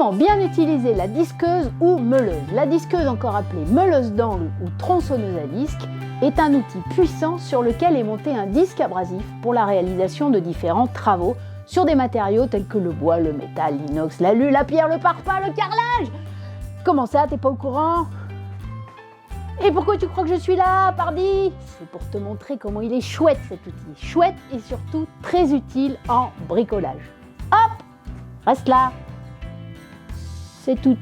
Comment bien utiliser la disqueuse ou meuleuse? La disqueuse, encore appelée meuleuse d'angle ou tronçonneuse à disque, est un outil puissant sur lequel est monté un disque abrasif pour la réalisation de différents travaux sur des matériaux tels que le bois, le métal, l'inox, l'alu, la pierre, le parpaing, le carrelage. Comment ça, t'es pas au courant? Et pourquoi tu crois que je suis là, pardi? C'est pour te montrer comment il est chouette cet outil. Chouette et surtout très utile en bricolage. Hop! Reste là. Cet outil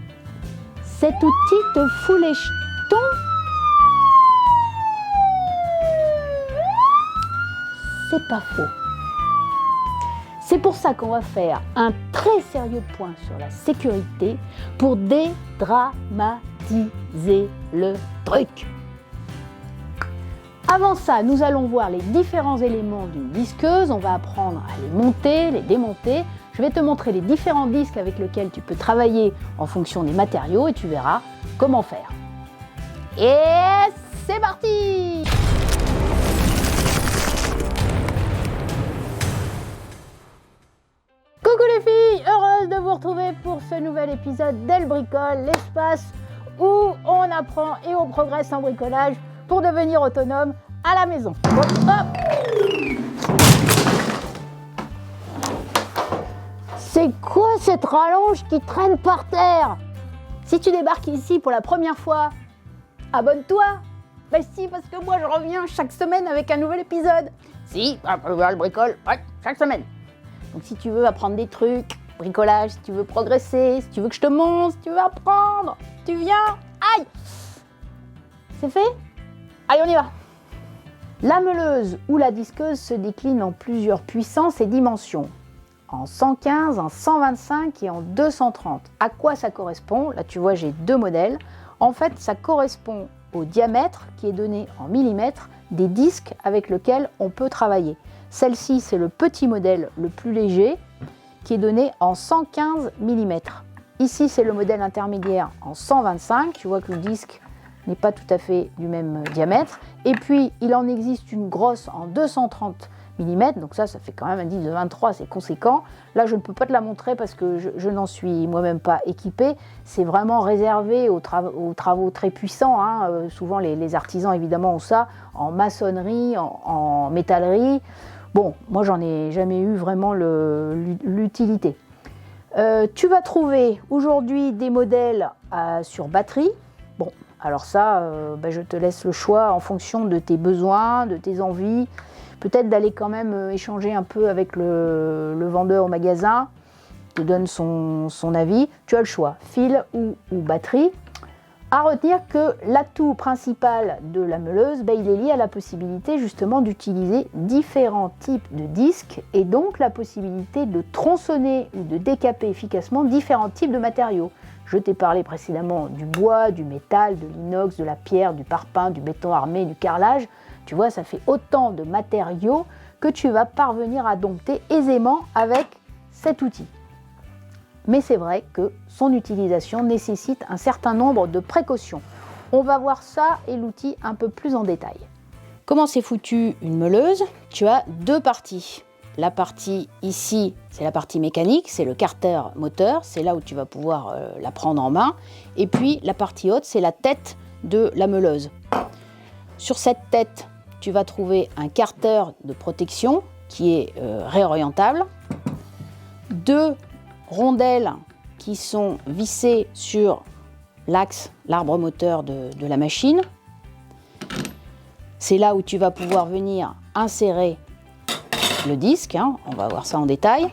te fout les jetons. C'est pas faux. C'est pour ça qu'on va faire un très sérieux point sur la sécurité pour dédramatiser le truc. Avant ça, nous allons voir les différents éléments d'une disqueuse. On va apprendre à les monter, les démonter. Je vais te montrer les différents disques avec lesquels tu peux travailler en fonction des matériaux et tu verras comment faire. Et c'est parti! Coucou les filles, heureuse de vous retrouver pour ce nouvel épisode d'Elle Bricole, l'espace où on apprend et on progresse en bricolage pour devenir autonome à la maison. Hop, hop. C'est quoi cette rallonge qui traîne par terre? Si tu débarques ici pour la première fois, abonne-toi. Ben si, parce que moi je reviens chaque semaine avec un nouvel épisode. Si, Elle Bricole, ouais, chaque semaine. Donc si tu veux apprendre des trucs, bricolage, si tu veux progresser, si tu veux que je te montre, si tu veux apprendre, tu viens. Aïe! C'est fait? Allez, on y va! La meuleuse ou la disqueuse se décline en plusieurs puissances et dimensions. En 115, en 125 et en 230. À quoi ça correspond? Là, tu vois, j'ai deux modèles. En fait, ça correspond au diamètre qui est donné en millimètres des disques avec lesquels on peut travailler. Celle-ci, c'est le petit modèle le plus léger qui est donné en 115 mm. Ici, c'est le modèle intermédiaire en 125. Tu vois que le disque n'est pas tout à fait du même diamètre. Et puis, il en existe une grosse en 230 mm. Donc ça fait quand même un disque de 23, c'est conséquent. Là, je ne peux pas te la montrer parce que je n'en suis moi-même pas équipée. C'est vraiment réservé aux travaux très puissants. Hein. Souvent, les artisans, évidemment, ont ça en maçonnerie, en métallerie. Bon, moi, j'en ai jamais eu vraiment l'utilité. Tu vas trouver aujourd'hui des modèles sur batterie. Bon, alors ça, je te laisse le choix en fonction de tes besoins, de tes envies. Peut-être d'aller quand même échanger un peu avec le vendeur au magasin, te donne son avis. Tu as le choix, fil ou batterie. À retenir que l'atout principal de la meuleuse, il est lié à la possibilité justement d'utiliser différents types de disques et donc la possibilité de tronçonner ou de décaper efficacement différents types de matériaux. Je t'ai parlé précédemment du bois, du métal, de l'inox, de la pierre, du parpaing, du béton armé, du carrelage. Tu vois, ça fait autant de matériaux que tu vas parvenir à dompter aisément avec cet outil. Mais c'est vrai que son utilisation nécessite un certain nombre de précautions. On va voir ça et l'outil un peu plus en détail. Comment c'est foutu une meuleuse? Tu as deux parties. La partie ici, c'est la partie mécanique, c'est le carter moteur, c'est là où tu vas pouvoir la prendre en main. Et puis la partie haute, c'est la tête de la meuleuse. Sur cette tête, tu vas trouver un carter de protection qui est réorientable, deux rondelles qui sont vissées sur l'axe, l'arbre moteur de la machine. C'est là où tu vas pouvoir venir insérer le disque, hein. On va voir ça en détail.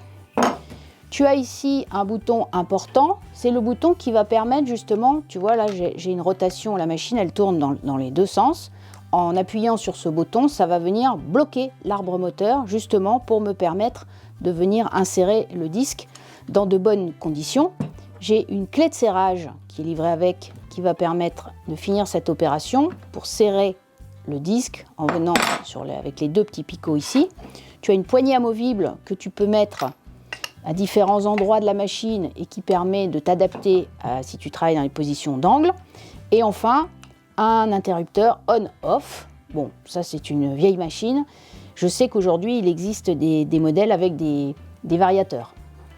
Tu as ici un bouton important, c'est le bouton qui va permettre justement, tu vois là j'ai une rotation, la machine elle tourne dans les deux sens. En appuyant sur ce bouton, ça va venir bloquer l'arbre moteur justement pour me permettre de venir insérer le disque dans de bonnes conditions. J'ai une clé de serrage qui est livrée avec, qui va permettre de finir cette opération pour serrer le disque en venant avec les deux petits picots ici. Tu as une poignée amovible que tu peux mettre à différents endroits de la machine et qui permet de t'adapter si tu travailles dans les positions d'angle. Et enfin, un interrupteur on-off. Bon, ça c'est une vieille machine. Je sais qu'aujourd'hui il existe des modèles avec des variateurs.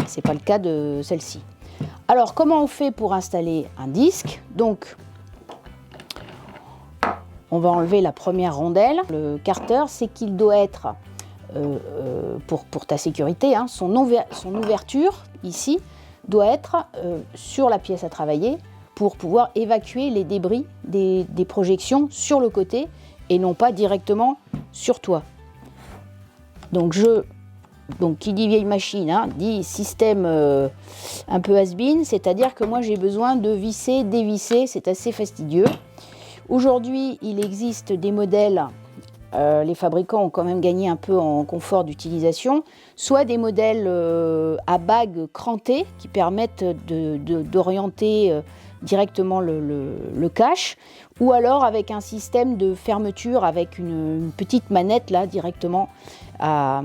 Ce n'est pas le cas de celle-ci. Alors, comment on fait pour installer un disque? Donc, on va enlever la première rondelle. Le carter, c'est qu'il doit être, pour ta sécurité, hein, son ouverture, ici, doit être sur la pièce à travailler pour pouvoir évacuer les débris des projections sur le côté et non pas directement sur toi. Donc, qui dit vieille machine, hein, dit système un peu has-been, c'est-à-dire que moi j'ai besoin de visser, dévisser, c'est assez fastidieux. Aujourd'hui, il existe des modèles, les fabricants ont quand même gagné un peu en confort d'utilisation, soit des modèles à bagues crantées qui permettent d'orienter directement le cache, ou alors avec un système de fermeture avec une petite manette là directement à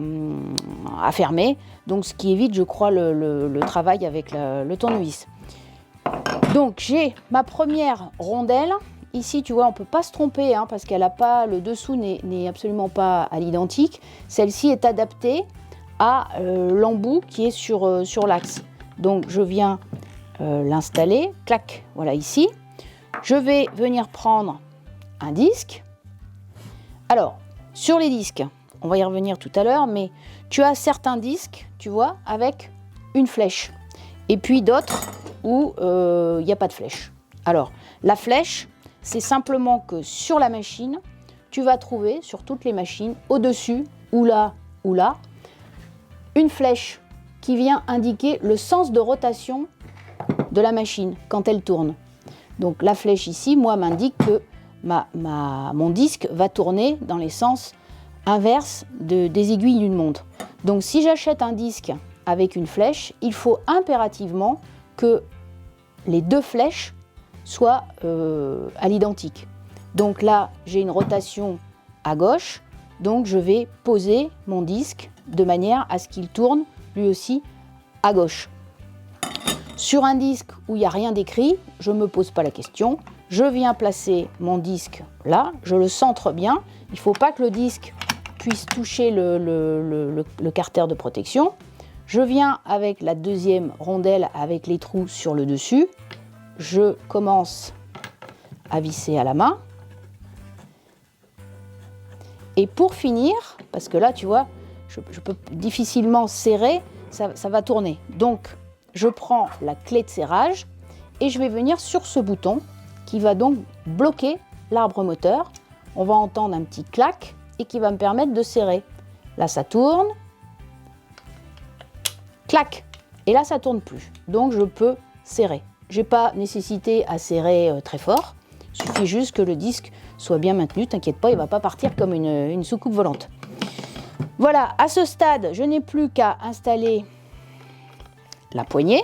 fermer, donc ce qui évite, je crois, le travail avec le tournevis. Donc j'ai ma première rondelle. Ici, tu vois, on ne peut pas se tromper hein, parce qu'elle n'a pas, le dessous n'est absolument pas à l'identique. Celle-ci est adaptée à l'embout qui est sur l'axe. Donc je viens l'installer, clac, voilà ici. Je vais venir prendre un disque. Alors, sur les disques, on va y revenir tout à l'heure, mais tu as certains disques, tu vois, avec une flèche. Et puis d'autres où il n'y a pas de flèche. Alors, la flèche, c'est simplement que sur la machine, tu vas trouver, sur toutes les machines, au-dessus, ou là, une flèche qui vient indiquer le sens de rotation de la machine quand elle tourne. Donc la flèche ici, moi, m'indique que mon disque va tourner dans les sens inverses des aiguilles d'une montre. Donc si j'achète un disque avec une flèche, il faut impérativement que les deux flèches soient à l'identique. Donc là, j'ai une rotation à gauche, donc je vais poser mon disque de manière à ce qu'il tourne lui aussi à gauche. Sur un disque où il n'y a rien d'écrit, je ne me pose pas la question. Je viens placer mon disque là, je le centre bien. Il ne faut pas que le disque puisse toucher le carter de protection. Je viens avec la deuxième rondelle avec les trous sur le dessus. Je commence à visser à la main. Et pour finir, parce que là, tu vois, je peux difficilement serrer, ça va tourner. Donc, je prends la clé de serrage et je vais venir sur ce bouton qui va donc bloquer l'arbre moteur. On va entendre un petit clac et qui va me permettre de serrer. Là, ça tourne. Clac. Et là, ça ne tourne plus. Donc, je peux serrer. Je n'ai pas nécessité à serrer très fort. Il suffit juste que le disque soit bien maintenu. T'inquiète pas, il ne va pas partir comme une soucoupe volante. Voilà, à ce stade, je n'ai plus qu'à installer la poignée.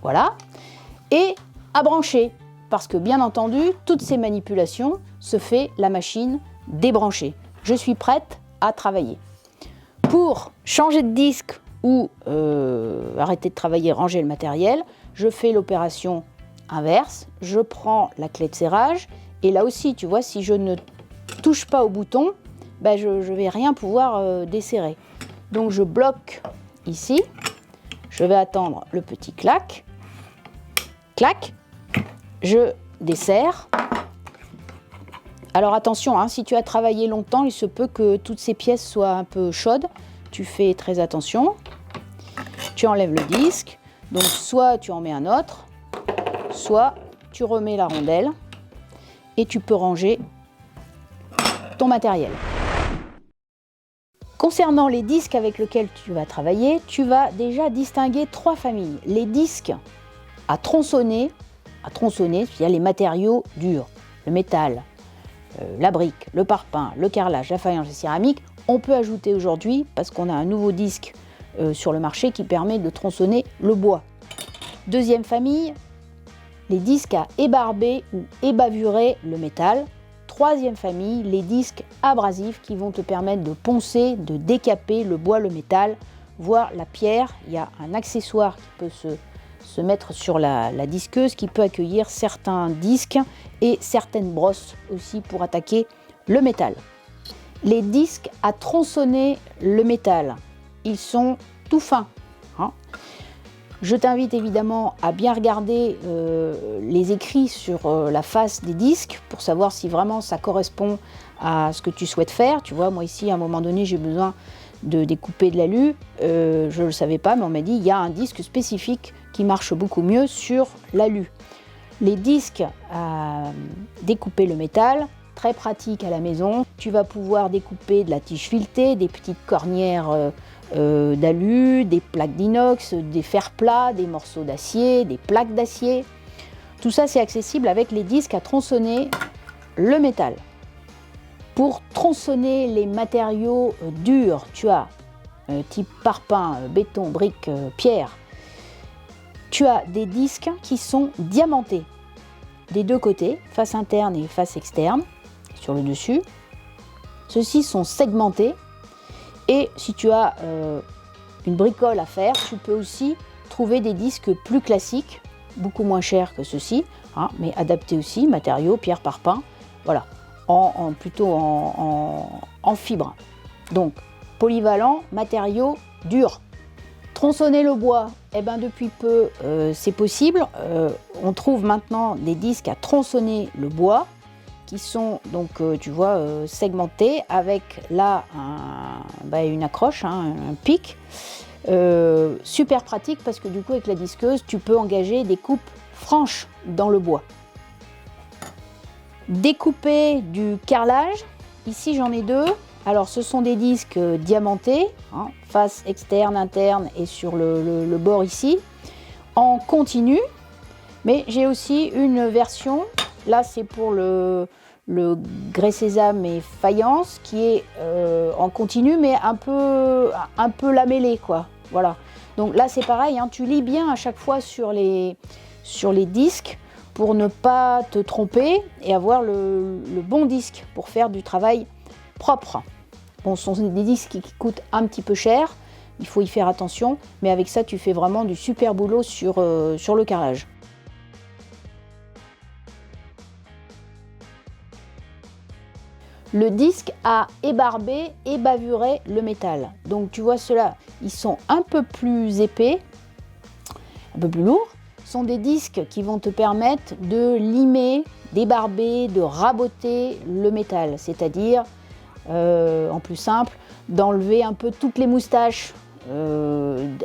Voilà. Et à brancher. Parce que, bien entendu, toutes ces manipulations se fait la machine débranchée. Je suis prête à travailler. Pour changer de disque ou arrêter de travailler, ranger le matériel, je fais l'opération inverse. Je prends la clé de serrage. Et là aussi, tu vois, si je ne touche pas au bouton, ben je ne vais rien pouvoir desserrer. Donc je bloque ici, je vais attendre le petit clac, clac, je desserre. Alors attention, hein, si tu as travaillé longtemps, il se peut que toutes ces pièces soient un peu chaudes. Tu fais très attention. Tu enlèves le disque, donc soit tu en mets un autre, soit tu remets la rondelle et tu peux ranger ton matériel. Concernant les disques avec lesquels tu vas travailler, tu vas déjà distinguer trois familles. Les disques à tronçonner, c'est-à-dire les matériaux durs, le métal, la brique, le parpaing, le carrelage, la faïence, la céramique. On peut ajouter aujourd'hui, parce qu'on a un nouveau disque sur le marché qui permet de tronçonner le bois. Deuxième famille, les disques à ébarber ou ébavurer le métal. Troisième famille, les disques abrasifs qui vont te permettre de poncer, de décaper le bois, le métal, voire la pierre. Il y a un accessoire qui peut se mettre sur la disqueuse qui peut accueillir certains disques et certaines brosses aussi pour attaquer le métal. Les disques à tronçonner le métal, ils sont tout fins. Hein. Je t'invite évidemment à bien regarder les écrits sur la face des disques pour savoir si vraiment ça correspond à ce que tu souhaites faire. Tu vois, moi ici, à un moment donné, j'ai besoin de découper de l'alu. Je ne le savais pas, mais on m'a dit il y a un disque spécifique qui marche beaucoup mieux sur l'alu. Les disques à découper le métal, très pratique à la maison. Tu vas pouvoir découper de la tige filetée, des petites cornières d'alu, des plaques d'inox, des fers plats, des morceaux d'acier, des plaques d'acier. Tout ça, c'est accessible avec les disques à tronçonner le métal. Pour tronçonner les matériaux durs, tu as type parpaing, béton, briques, pierre, tu as des disques qui sont diamantés des deux côtés, face interne et face externe, sur le dessus. Ceux-ci sont segmentés et si tu as une bricole à faire, tu peux aussi trouver des disques plus classiques, beaucoup moins chers que ceux-ci, hein, mais adaptés aussi, matériaux, pierre, parpaing, voilà, plutôt en fibre. Donc, polyvalent, matériaux durs. Tronçonner le bois, eh ben depuis peu, c'est possible. On trouve maintenant des disques à tronçonner le bois qui sont donc, tu vois, segmentés avec là une accroche, hein, un pic. Super pratique parce que du coup, avec la disqueuse, tu peux engager des coupes franches dans le bois. Découper du carrelage, ici j'en ai deux. Alors ce sont des disques diamantés, hein, face externe, interne et sur le bord ici, en continu. Mais j'ai aussi une version, là c'est pour le grès sésame et faïence, qui est en continu mais un peu lamellé, quoi. Voilà. Donc là c'est pareil, hein, tu lis bien à chaque fois sur les disques pour ne pas te tromper et avoir le bon disque pour faire du travail propre. Bon, ce sont des disques qui coûtent un petit peu cher, il faut y faire attention, mais avec ça tu fais vraiment du super boulot sur le carrelage. Le disque a ébarbé et bavuré le métal. Donc tu vois ceux-là, ils sont un peu plus épais, un peu plus lourds. Ce sont des disques qui vont te permettre de limer, d'ébarber, de raboter le métal, c'est-à-dire en plus simple, d'enlever un peu toutes les moustaches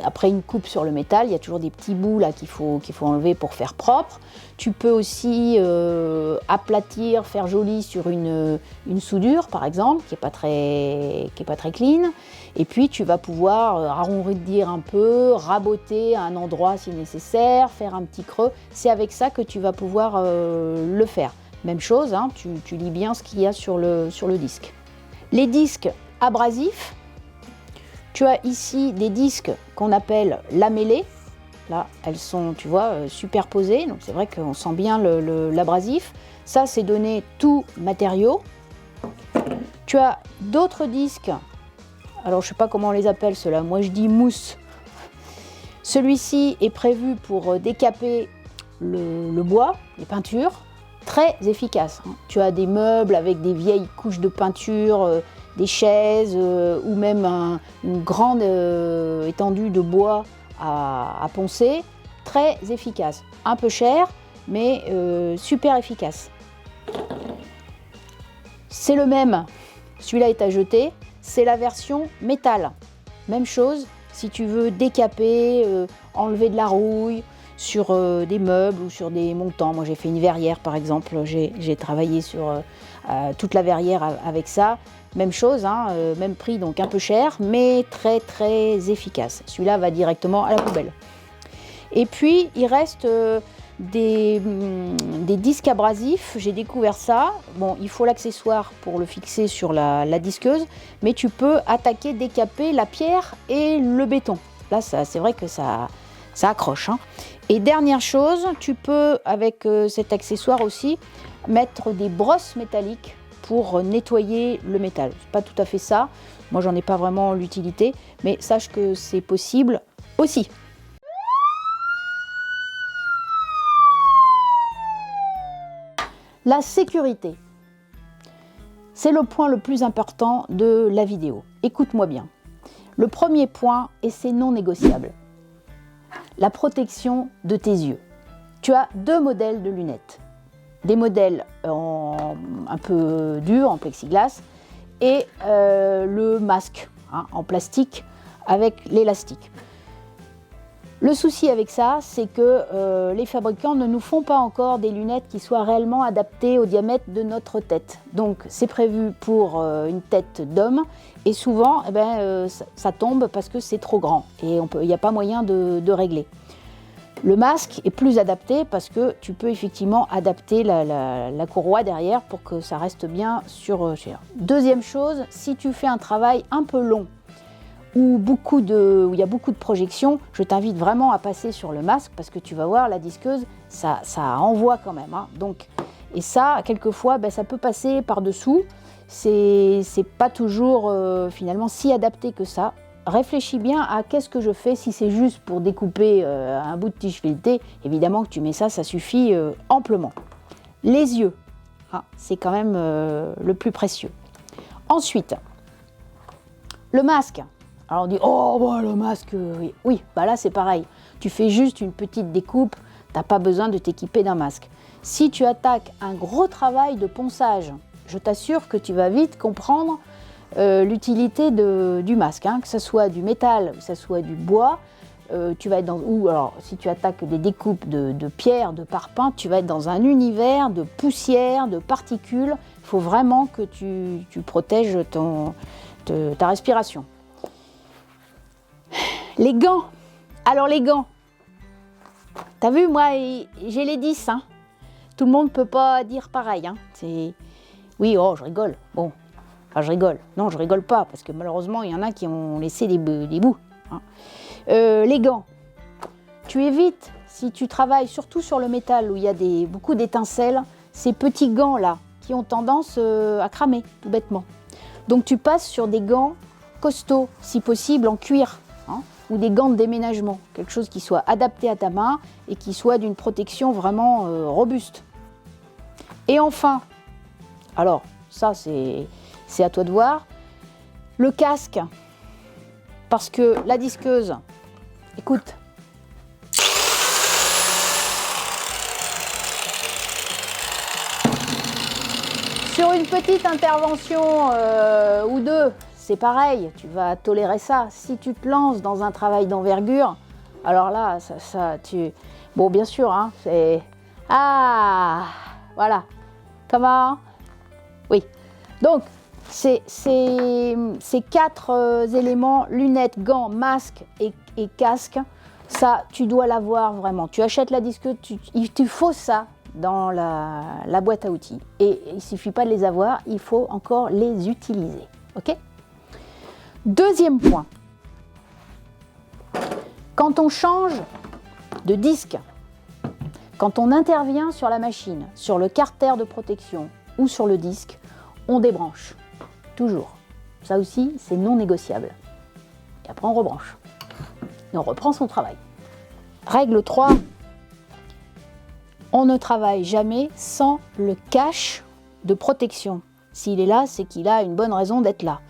après une coupe sur le métal. Il y a toujours des petits bouts là qu'il faut enlever pour faire propre. Tu peux aussi aplatir, faire joli sur une soudure par exemple, qui est pas très clean. Et puis tu vas pouvoir arrondir un peu, raboter à un endroit si nécessaire, faire un petit creux. C'est avec ça que tu vas pouvoir le faire. Même chose, hein, tu lis bien ce qu'il y a sur le disque. Les disques abrasifs, tu as ici des disques qu'on appelle lamellés. Là, elles sont, tu vois, superposées, donc c'est vrai qu'on sent bien l'abrasif. Ça, c'est donné tout matériau. Tu as d'autres disques, alors je ne sais pas comment on les appelle ceux-là, moi je dis mousse. Celui-ci est prévu pour décaper le bois, les peintures. Très efficace. Tu as des meubles avec des vieilles couches de peinture, des chaises ou même une grande étendue de bois à poncer. Très efficace. Un peu cher, mais super efficace. C'est le même. Celui-là est à jeter. C'est la version métal. Même chose, si tu veux décaper, enlever de la rouille, sur des meubles ou sur des montants. Moi j'ai fait une verrière par exemple, j'ai travaillé sur toute la verrière avec ça. Même chose, hein, même prix, donc un peu cher, mais très très efficace. Celui-là va directement à la poubelle. Et puis il reste des disques abrasifs, j'ai découvert ça. Bon, il faut l'accessoire pour le fixer sur la disqueuse, mais tu peux attaquer, décaper la pierre et le béton. Là, c'est vrai que ça accroche, hein. Et dernière chose, tu peux, avec cet accessoire aussi, mettre des brosses métalliques pour nettoyer le métal. C'est pas tout à fait ça, moi j'en ai pas vraiment l'utilité, mais sache que c'est possible aussi. La sécurité, c'est le point le plus important de la vidéo. Écoute-moi bien. Le premier point, et c'est non négociable. la protection de tes yeux. Tu as deux modèles de lunettes. Des modèles un peu durs, en plexiglas, et le masque en plastique avec l'élastique. Le souci avec ça, c'est que les fabricants ne nous font pas encore des lunettes qui soient réellement adaptées au diamètre de notre tête. Donc c'est prévu pour une tête d'homme et souvent ça tombe parce que c'est trop grand et il n'y a pas moyen de régler. Le masque est plus adapté parce que tu peux effectivement adapter la courroie derrière pour que ça reste bien sur. Deuxième chose, si tu fais un travail un peu long, où il y a beaucoup de projections, je t'invite vraiment à passer sur le masque parce que tu vas voir la disqueuse, ça envoie quand même. Donc, et ça, quelquefois, ça peut passer par-dessous. C'est pas toujours finalement si adapté que ça. Réfléchis bien à qu'est-ce que je fais si c'est juste pour découper un bout de tige filetée. Évidemment que tu mets ça suffit amplement. Les yeux, c'est quand même le plus précieux. Ensuite, le masque. Alors on dit, le masque, oui, là c'est pareil. Tu fais juste une petite découpe, tu n'as pas besoin de t'équiper d'un masque. Si tu attaques un gros travail de ponçage, je t'assure que tu vas vite comprendre l'utilité du masque, que ce soit du métal, que ce soit du bois. Tu vas être alors si tu attaques des découpes de pierre, de parpaing, tu vas être dans un univers de poussière, de particules. Il faut vraiment que tu protèges ta respiration. Les gants. Alors les gants, t'as vu, moi j'ai les 10. Tout le monde ne peut pas dire pareil. Oui, je rigole. Bon, enfin je rigole. Non, je rigole pas, parce que malheureusement, il y en a qui ont laissé des bouts. Les gants, tu évites, si tu travailles surtout sur le métal, où il y a beaucoup d'étincelles, ces petits gants-là, qui ont tendance à cramer, tout bêtement. Donc tu passes sur des gants costauds, si possible en cuir. Ou des gants de déménagement, quelque chose qui soit adapté à ta main et qui soit d'une protection vraiment robuste. Et enfin, alors ça c'est à toi de voir, le casque, parce que la disqueuse, écoute, sur une petite intervention ou deux, c'est pareil, tu vas tolérer ça. Si tu te lances dans un travail d'envergure, alors là, bon, bien sûr, c'est... voilà. Comment? Oui. Donc, ces 4 éléments, lunettes, gants, masque et casque, ça, tu dois l'avoir vraiment. Tu achètes la disqueuse, il faut ça dans la boîte à outils. Et il ne suffit pas de les avoir, il faut encore les utiliser. OK ? Deuxième point, quand on change de disque, quand on intervient sur la machine, sur le carter de protection ou sur le disque, on débranche, toujours. Ça aussi, c'est non négociable. Et après, on rebranche. Et on reprend son travail. Règle 3, on ne travaille jamais sans le cache de protection. S'il est là, c'est qu'il a une bonne raison d'être là.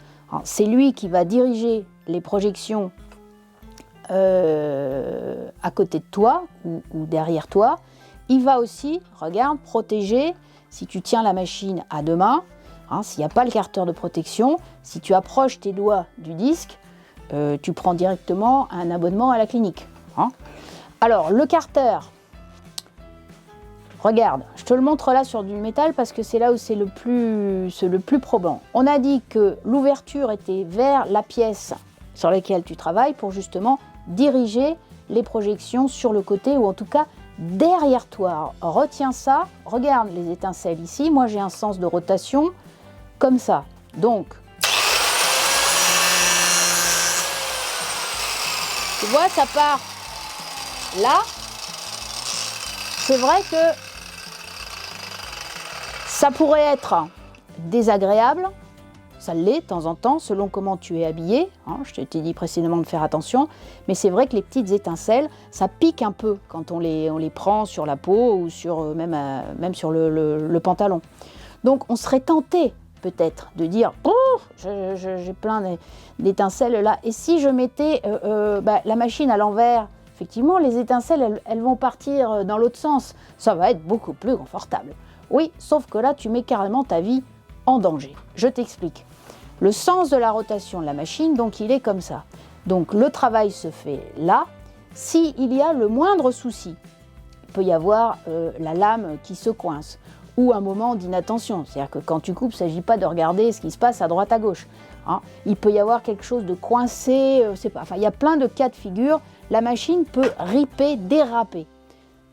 C'est lui qui va diriger les projections à côté de toi ou derrière toi. Il va aussi, regarde, protéger, si tu tiens la machine à deux mains, s'il n'y a pas le carter de protection, si tu approches tes doigts du disque, tu prends directement un abonnement à la clinique. Alors, le carter, regarde, je te le montre là sur du métal parce que c'est là où c'est le plus probant. On a dit que l'ouverture était vers la pièce sur laquelle tu travailles pour justement diriger les projections sur le côté ou en tout cas derrière toi. Retiens ça, regarde les étincelles ici. Moi j'ai un sens de rotation comme ça. Donc, tu vois, ça part là. C'est vrai que ça pourrait être désagréable, ça l'est de temps en temps, selon comment tu es habillé. Je t'ai dit précédemment de faire attention, mais c'est vrai que les petites étincelles, ça pique un peu quand on les prend sur la peau ou sur, même sur le pantalon. Donc on serait tenté peut-être de dire « Oh, j'ai plein d'étincelles là ». Et si je mettais la machine à l'envers, effectivement, les étincelles, elles vont partir dans l'autre sens. Ça va être beaucoup plus confortable. Oui, sauf que là, tu mets carrément ta vie en danger. Je t'explique. Le sens de la rotation de la machine, donc, il est comme ça. Donc, le travail se fait là. S'il y a le moindre souci, il peut y avoir la lame qui se coince ou un moment d'inattention. C'est-à-dire que quand tu coupes, il ne s'agit pas de regarder ce qui se passe à droite à gauche. Hein. Il peut y avoir quelque chose de coincé, enfin, il y a plein de cas de figure. La machine peut riper, déraper.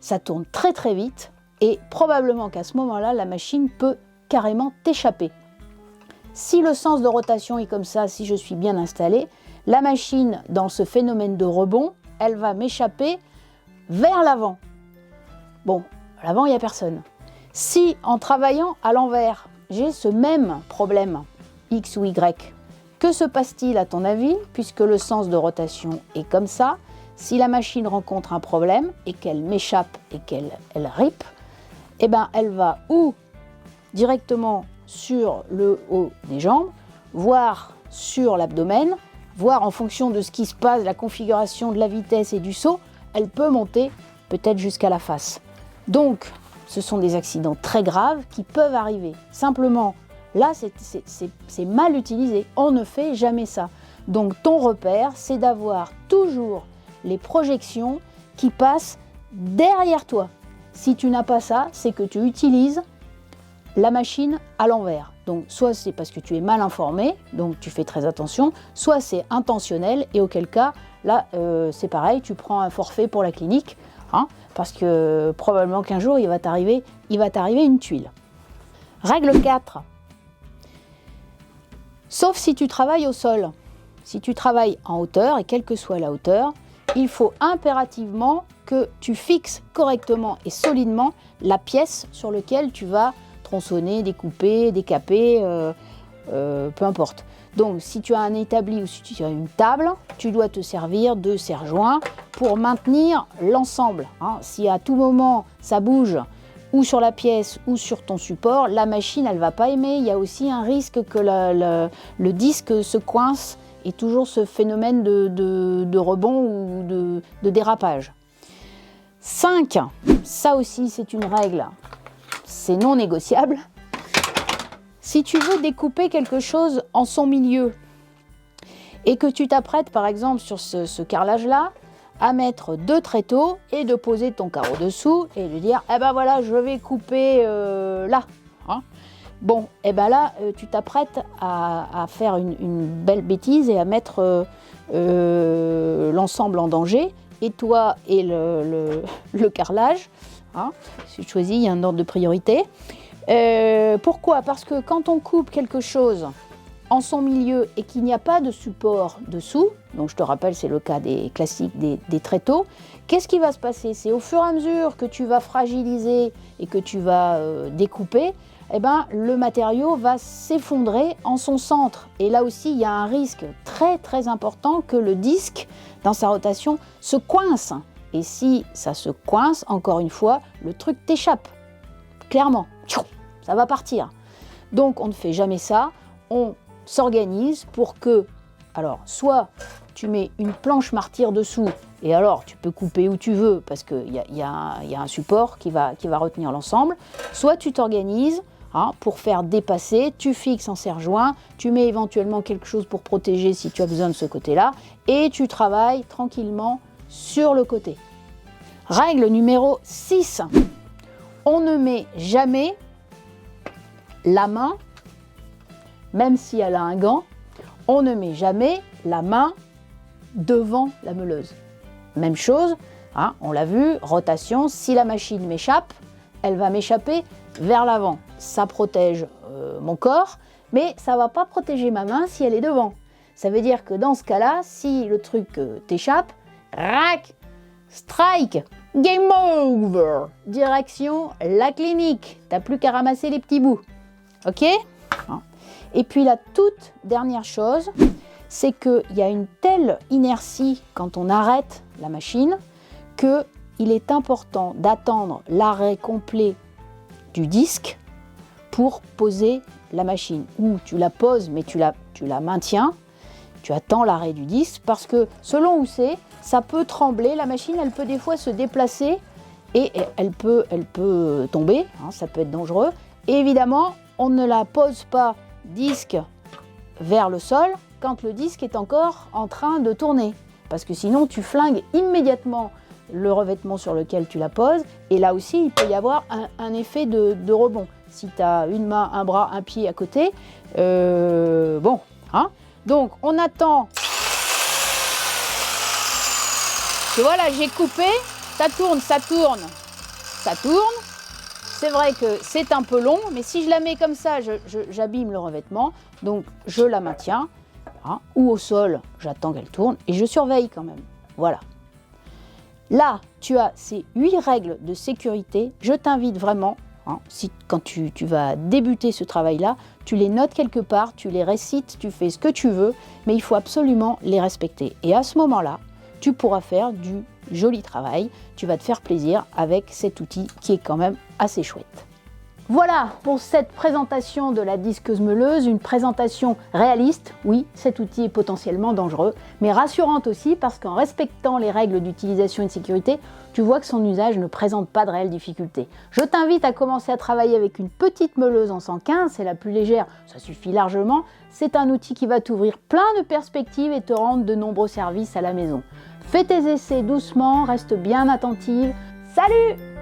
Ça tourne très très vite et probablement qu'à ce moment-là, la machine peut carrément t'échapper. Si le sens de rotation est comme ça, si je suis bien installée, la machine, dans ce phénomène de rebond, elle va m'échapper vers l'avant. Bon, à l'avant, il n'y a personne. Si, en travaillant à l'envers, j'ai ce même problème, X ou Y, que se passe-t-il à ton avis, puisque le sens de rotation est comme ça? Si la machine rencontre un problème et qu'elle m'échappe et qu'elle ripe, eh ben, elle va ou directement sur le haut des jambes, voire sur l'abdomen, voire en fonction de ce qui se passe, la configuration de la vitesse et du saut, elle peut monter peut-être jusqu'à la face. Donc, ce sont des accidents très graves qui peuvent arriver. Simplement, là, c'est mal utilisé. On ne fait jamais ça. Donc, ton repère, c'est d'avoir toujours les projections qui passent derrière toi. Si tu n'as pas ça, c'est que tu utilises la machine à l'envers. Donc, soit c'est parce que tu es mal informé, donc tu fais très attention, soit c'est intentionnel, et auquel cas, là, c'est pareil, tu prends un forfait pour la clinique, hein, parce que probablement qu'un jour, il va t'arriver une tuile. Règle 4. Sauf si tu travailles au sol. Si tu travailles en hauteur, et quelle que soit la hauteur, il faut impérativement que tu fixes correctement et solidement la pièce sur laquelle tu vas tronçonner, découper, décaper, peu importe. Donc, si tu as un établi ou si tu as une table, tu dois te servir de serre-joint pour maintenir l'ensemble. Hein. Si à tout moment ça bouge, ou sur la pièce ou sur ton support, la machine, elle ne va pas aimer. Il y a aussi un risque que le disque se coince et toujours ce phénomène de rebond ou de dérapage. 5, ça aussi c'est une règle, c'est non négociable. Si tu veux découper quelque chose en son milieu et que tu t'apprêtes par exemple sur ce carrelage-là à mettre 2 tréteaux et de poser ton carreau dessous et de dire eh ben voilà je vais couper là. Hein. Bon, et ben là tu t'apprêtes à faire une belle bêtise et à mettre l'ensemble en danger, et toi et le carrelage. Hein. Si tu choisis, il y a un ordre de priorité. Pourquoi? Parce que quand on coupe quelque chose en son milieu et qu'il n'y a pas de support dessous, donc je te rappelle c'est le cas des classiques des tréteaux, qu'est-ce qui va se passer? C'est au fur et à mesure que tu vas fragiliser et que tu vas découper, eh ben, le matériau va s'effondrer en son centre. Et là aussi, il y a un risque très très important que le disque, dans sa rotation, se coince. Et si ça se coince, encore une fois, le truc t'échappe. Clairement, ça va partir. Donc on ne fait jamais ça, on s'organise pour que, alors, soit tu mets une planche martyre dessous, et alors tu peux couper où tu veux, parce qu'il y a un support qui va retenir l'ensemble, soit tu t'organises pour faire dépasser, tu fixes en serre-joint, tu mets éventuellement quelque chose pour protéger si tu as besoin de ce côté-là, et tu travailles tranquillement sur le côté. Règle numéro 6. On ne met jamais la main, même si elle a un gant, on ne met jamais la main devant la meuleuse. Même chose, on l'a vu, rotation, si la machine m'échappe, elle va m'échapper vers l'avant. Ça protège mon corps, mais ça ne va pas protéger ma main si elle est devant. Ça veut dire que dans ce cas-là, si le truc t'échappe, rac, strike, game over, direction la clinique. T'as plus qu'à ramasser les petits bouts. Ok? Et puis la toute dernière chose, c'est qu'il y a une telle inertie quand on arrête la machine qu'il est important d'attendre l'arrêt complet du disque pour poser la machine. Ou tu la poses, mais tu la maintiens, tu attends l'arrêt du disque, parce que selon où c'est, ça peut trembler, la machine elle peut des fois se déplacer et elle peut tomber, hein, ça peut être dangereux. Et évidemment, on ne la pose pas disque vers le sol quand le disque est encore en train de tourner. Parce que sinon, tu flingues immédiatement le revêtement sur lequel tu la poses. Et là aussi, il peut y avoir un effet de rebond. Si tu as une main, un bras, un pied à côté, bon. Hein. Donc, on attend. Et voilà, j'ai coupé. Ça tourne, ça tourne, ça tourne. C'est vrai que c'est un peu long, mais si je la mets comme ça, j'abîme le revêtement. Donc, je la maintiens. Hein, ou au sol, j'attends qu'elle tourne et je surveille quand même. Voilà. Là, tu as ces 8 règles de sécurité. Je t'invite vraiment, hein, quand tu vas débuter ce travail-là, tu les notes quelque part, tu les récites, tu fais ce que tu veux, mais il faut absolument les respecter. Et à ce moment-là, tu pourras faire du joli travail. Tu vas te faire plaisir avec cet outil qui est quand même assez chouette. Voilà pour cette présentation de la disqueuse meuleuse, une présentation réaliste. Oui, cet outil est potentiellement dangereux, mais rassurante aussi parce qu'en respectant les règles d'utilisation et de sécurité, tu vois que son usage ne présente pas de réelles difficultés. Je t'invite à commencer à travailler avec une petite meuleuse en 115, c'est la plus légère, ça suffit largement. C'est un outil qui va t'ouvrir plein de perspectives et te rendre de nombreux services à la maison. Fais tes essais doucement, reste bien attentive. Salut!